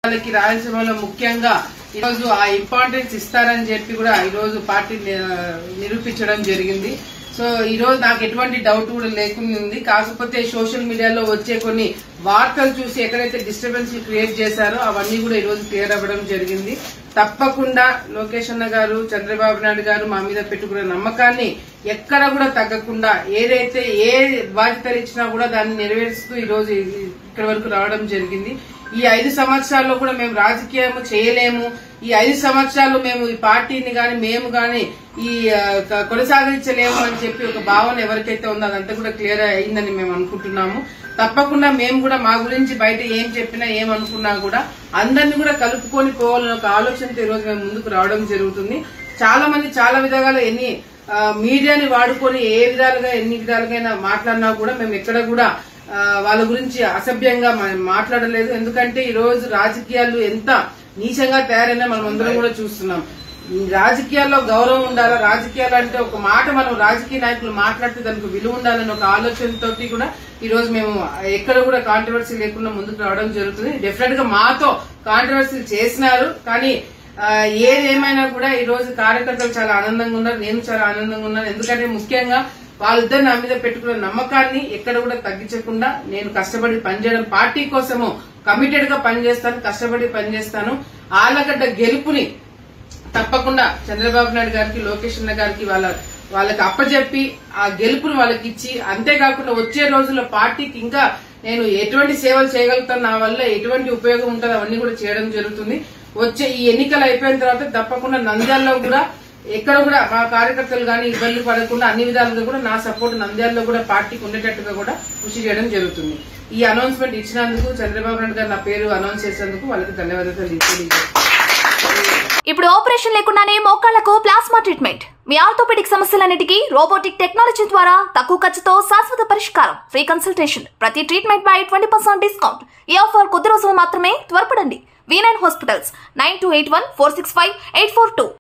వాళ్ళకి రాయలసీమలో ముఖ్యంగా ఈరోజు ఆ ఇంపార్టెన్స్ ఇస్తారని చెప్పి కూడా ఈరోజు పార్టీ నిరూపించడం జరిగింది. సో ఈ రోజు నాకు ఎటువంటి డౌట్ కూడా లేకుండా ఉంది. కాకపోతే సోషల్ మీడియాలో వచ్చే కొన్ని వార్తలు చూసి ఎక్కడైతే డిస్టర్బెన్స్ క్రియేట్ చేశారో అవన్నీ కూడా ఈ రోజు క్లియర్ అవ్వడం జరిగింది. తప్పకుండా లోకేష్ అన్న గారు, చంద్రబాబు నాయుడు గారు మా మీద పెట్టుకున్న నమ్మకాన్ని ఎక్కడ కూడా తగ్గకుండా ఏదైతే ఏ బాధ్యతలు ఇచ్చినా కూడా దాన్ని నెరవేరుస్తూ ఈ రోజు ఇక్కడి వరకు రావడం జరిగింది. ఈ 5 సంవత్సరాల్లో కూడా మేము రాజకీయం చేయలేము, ఈ 5 సంవత్సరాలు మేము ఈ పార్టీని గాని మేము గాని ఈ కొనసాగించలేము అని చెప్పి ఒక భావన ఎవరికైతే ఉందో అదంతా కూడా క్లియర్ అయిందని మేము అనుకుంటున్నాము. తప్పకుండా మేము కూడా మా గురించి బయట ఏం చెప్పినా ఏమనుకున్నా కూడా అందరినీ కూడా కలుపుకొని పోవాలని ఒక ఆలోచనతో ఈ రోజు మేము ముందుకు రావడం జరుగుతుంది. చాలా మంది చాలా విధాలుగా ఎన్ని మీడియాని వాడుకొని ఏ విధాలుగా ఎన్ని విధాలుగా మాట్లాడినా కూడా మేము ఎక్కడ కూడా వాళ్ళ గురించి అసభ్యంగా మాట్లాడలేదు. ఎందుకంటే ఈ రోజు రాజకీయాలు ఎంత నీచంగా తయారైనా మనం అందరం కూడా చూస్తున్నాం. రాజకీయాల్లో గౌరవం ఉండాలా, రాజకీయాలు అంటే ఒక మాట మనం రాజకీయ నాయకులు మాట్లాడితే దానికి విలువ ఉండాలని ఒక ఆలోచనతో కూడా ఈ రోజు మేము ఎక్కడ కూడా కాంట్రవర్సీ లేకుండా ముందుకు రావడం జరుగుతుంది. డెఫినెట్ గా మాతో కాంట్రవర్సీ చేసినారు, కానీ ఏదేమైనా కూడా ఈ రోజు కార్యకర్తలు చాలా ఆనందంగా ఉన్నారు, నేను చాలా ఆనందంగా ఉన్నాను. ఎందుకంటే ముఖ్యంగా వాళ్ళిద్దరు నా మీద పెట్టుకున్న నమ్మకాన్ని ఎక్కడ కూడా తగ్గించకుండా నేను కష్టపడి పనిచేయడం, పార్టీ కోసము కమిటెడ్ గా పనిచేస్తాను, కష్టపడి పనిచేస్తాను. ఆళ్లగడ్డ గెలుపుని తప్పకుండా చంద్రబాబు నాయుడు గారికి, లోకేష్ అన్న గారికి వాళ్ళకి అప్పచెప్పి ఆ గెలుపుని వాళ్ళకి ఇచ్చి, అంతేకాకుండా వచ్చే రోజుల్లో పార్టీకి ఇంకా నేను ఎటువంటి సేవలు చేయగలుగుతాను, నా వల్ల ఎటువంటి ఉపయోగం ఉంటుందో అవన్నీ కూడా చేయడం జరుగుతుంది. వచ్చే ఈ ఎన్నికలు అయిపోయిన తర్వాత తప్పకుండా నంద్యాలలో కూడా ఎక్కడ కూడా మా కార్యకర్తలు గానీ ఇబ్బంది పడకుండా అన్ని విధాలుగా కూడా నా సపోర్ట్ నంద్యాలలో కూడా పార్టీకి ఉండేటట్టుగా కూడా కృషి చేయడం జరుగుతుంది. ఈ అనౌన్స్మెంట్ ఇచ్చినందుకు చంద్రబాబు నాయుడు గారు నా పేరు అనౌన్స్ చేసేందుకు వాళ్ళకి ధన్యవాదాలు. ఇప్పుడు ఆపరేషన్ లేకుండానే మోకాళ్లకు ప్లాస్మా ట్రీట్మెంట్. మీ ఆర్థోపెడిక్ సమస్యలన్నిటికీ రోబోటిక్ టెక్నాలజీ ద్వారా తక్కువ ఖర్చుతో శాశ్వత పరిష్కారం. ఫ్రీ కన్సల్టేషన్, ప్రతి ట్రీట్మెంట్ పై 20% డిస్కౌంట్. ఈ ఆఫర్ కొద్ది రోజులు మాత్రమే. త్వరపడండి. V9 hospitals 9281465842.